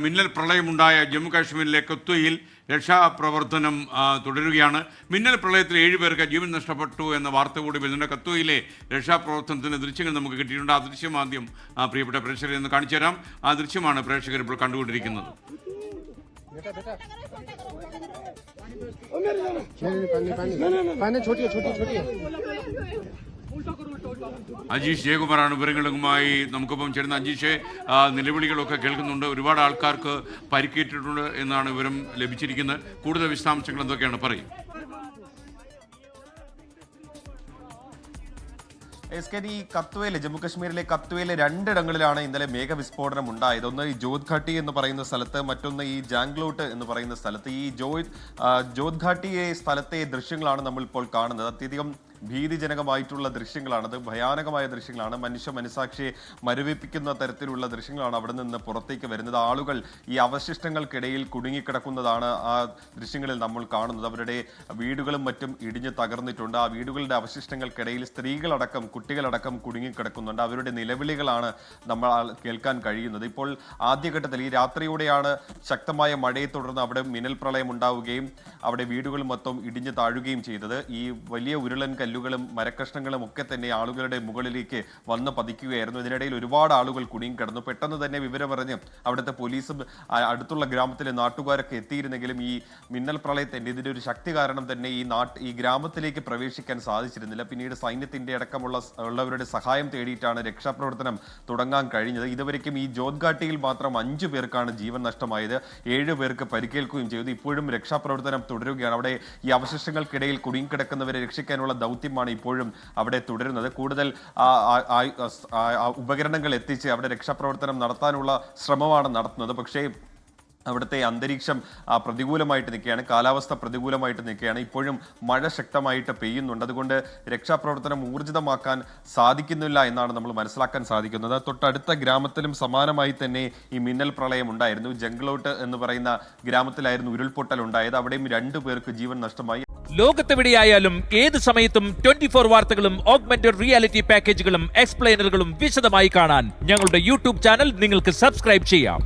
മിന്നൽ പ്രളയമുണ്ടായ ജമ്മു കാശ്മീരിലെ കത്വയിൽ രക്ഷാപ്രവർത്തനം തുടരുകയാണ്. മിന്നൽ പ്രളയത്തിൽ 7 പേർക്ക് ജീവൻ നഷ്ടപ്പെട്ടു എന്ന വാർത്ത കൂടി വരുന്നുണ്ട്. കത്വയിലെ രക്ഷാപ്രവർത്തനത്തിൻ്റെ ദൃശ്യങ്ങൾ നമുക്ക് കിട്ടിയിട്ടുണ്ട്. ആ ദൃശ്യം ആദ്യം പ്രിയപ്പെട്ട പ്രേക്ഷകരെ ഒന്ന് കാണിച്ചു തരാം. ആ ദൃശ്യമാണ് പ്രേക്ഷകർ ഇപ്പോൾ കണ്ടുകൊണ്ടിരിക്കുന്നത്. അജീഷ് ജയകുമാറാണ് വിവരങ്ങളുമായി നമുക്കൊപ്പം ചേരുന്ന. അജീഷെ, നിലവിളികളൊക്കെ കേൾക്കുന്നുണ്ട്. ഒരുപാട് ആൾക്കാർക്ക് പരിക്കേറ്റിട്ടുണ്ട് എന്നാണ് വിവരം ലഭിച്ചിരിക്കുന്നത്. കൂടുതൽ വിശദാംശങ്ങൾ എന്തൊക്കെയാണ് പറയും? ഈ കത്വയിലെ ജമ്മുകശ്മീരിലെ കത്വയിലെ 2 ഇടങ്ങളിലാണ് ഇന്നലെ മേഘവിസ്ഫോടനം ഉണ്ടായത്. ഒന്ന് ഈ ജോധ്ഘാട്ടി എന്ന് പറയുന്ന സ്ഥലത്ത്, മറ്റൊന്ന് ഈ ജാംഗ്ലോട്ട് എന്ന് പറയുന്ന സ്ഥലത്ത്. ഈ ജോധ്ഘാട്ടിയെ സ്ഥലത്തെ ദൃശ്യങ്ങളാണ് നമ്മൾ ഇപ്പോൾ കാണുന്നത്. അത്യധികം ഭീതിജനകമായിട്ടുള്ള ദൃശ്യങ്ങളാണത്. ഭയാനകമായ ദൃശ്യങ്ങളാണ്. മനുഷ്യ മനസാക്ഷിയെ മരവിപ്പിക്കുന്ന തരത്തിലുള്ള ദൃശ്യങ്ങളാണ് അവിടെ നിന്ന് പുറത്തേക്ക് വരുന്നത്. ആളുകൾ ഈ അവശിഷ്ടങ്ങൾക്കിടയിൽ കുടുങ്ങിക്കിടക്കുന്നതാണ് ആ ദൃശ്യങ്ങളിൽ നമ്മൾ കാണുന്നത്. അവരുടെ വീടുകളും മറ്റും ഇടിഞ്ഞ് തകർന്നിട്ടുണ്ട്. ആ വീടുകളുടെ അവശിഷ്ടങ്ങൾക്കിടയിൽ സ്ത്രീകളടക്കം കുട്ടികളടക്കം കുടുങ്ങിക്കിടക്കുന്നുണ്ട്. അവരുടെ നിലവിളികളാണ് നമ്മൾ കേൾക്കാൻ കഴിയുന്നത്. ഇപ്പോൾ ആദ്യഘട്ടത്തിൽ ഈ രാത്രിയോടെയാണ് ശക്തമായ മഴയെ തുടർന്ന് അവിടെ മിന്നൽ പ്രളയം ഉണ്ടാവുകയും അവിടെ വീടുകൾ മൊത്തം ഇടിഞ്ഞു താഴുകയും ചെയ്തത്. ഈ വലിയ ഉരുളൻ കല്ലുകളും മരക്കഷ്ണങ്ങളും ഒക്കെ തന്നെ ആളുകളുടെ മുകളിലേക്ക് വന്ന് പതിക്കുകയായിരുന്നു. ഇതിനിടയിൽ ഒരുപാട് ആളുകൾ കുടുങ്ങിക്കിടന്നു. പെട്ടെന്ന് തന്നെ വിവരമറിഞ്ഞ് അവിടുത്തെ പോലീസും അടുത്തുള്ള ഗ്രാമത്തിലെ നാട്ടുകാരൊക്കെ എത്തിയിരുന്നെങ്കിലും ഈ മിന്നൽ പ്രളയത്തിന്റെ ഇതിന്റെ ഒരു ശക്തി കാരണം തന്നെ ഈ ഗ്രാമത്തിലേക്ക് പ്രവേശിക്കാൻ സാധിച്ചിരുന്നില്ല. പിന്നീട് സൈന്യത്തിന്റെ ഉള്ളവരുടെ സഹായം തേടിയിട്ടാണ് രക്ഷാപ്രവർത്തനം തുടങ്ങാൻ കഴിഞ്ഞത്. ഇതുവരെയ്ക്കും ഈ ജോധ്ഘാട്ടിയിൽ മാത്രം 5 പേർക്കാണ് ജീവൻ നഷ്ടമായത്. 7 പേർക്ക് പരിക്കേൽക്കുകയും ചെയ്തു. ഇപ്പോഴും രക്ഷാപ്രവർത്തനം തുടരുകയാണ്. അവിടെ ഈ അവശിഷ്ടങ്ങൾക്കിടയിൽ കുടുങ്ങിക്കിടക്കുന്നവരെ രക്ഷിക്കാനുള്ള ദൗത്യമാണ് ഇപ്പോഴും അവിടെ തുടരുന്നത്. കൂടുതൽ ഉപകരണങ്ങൾ എത്തിച്ച് അവിടെ രക്ഷാപ്രവർത്തനം നടത്താനുള്ള ശ്രമമാണ് നടത്തുന്നത്. പക്ഷേ അവിടുത്തെ അന്തരീക്ഷം പ്രതികൂലമായിട്ട് നിൽക്കുകയാണ്. കാലാവസ്ഥ പ്രതികൂലമായിട്ട് നിൽക്കുകയാണ്. ഇപ്പോഴും മഴ ശക്തമായിട്ട് പെയ്യുന്നുണ്ട്. അതുകൊണ്ട് രക്ഷാപ്രവർത്തനം ഊർജിതമാക്കാൻ സാധിക്കുന്നില്ല എന്നാണ് നമ്മൾ മനസ്സിലാക്കാൻ സാധിക്കുന്നത്. തൊട്ടടുത്ത ഗ്രാമത്തിലും സമാനമായി തന്നെ ഈ മിന്നൽ പ്രളയം ഉണ്ടായിരുന്നു. ജംഗ്ലോട്ട് എന്ന് പറയുന്ന ഗ്രാമത്തിലായിരുന്നു ഉരുൾപൊട്ടൽ ഉണ്ടായത്. അവിടെയും 2 പേർക്ക് ജീവൻ നഷ്ടമായി. ലോകത്തെവിടെയായാലും ഏത് സമയത്തും 24 വാർത്തകളും ഓഗ്മെന്റഡ് റിയാലിറ്റി പാക്കേജുകളും എക്സ്പ്ലെയിനറുകളും വിശദമായി കാണാൻ ഞങ്ങളുടെ യൂട്യൂബ് ചാനൽ നിങ്ങൾക്ക് സബ്സ്ക്രൈബ് ചെയ്യാം.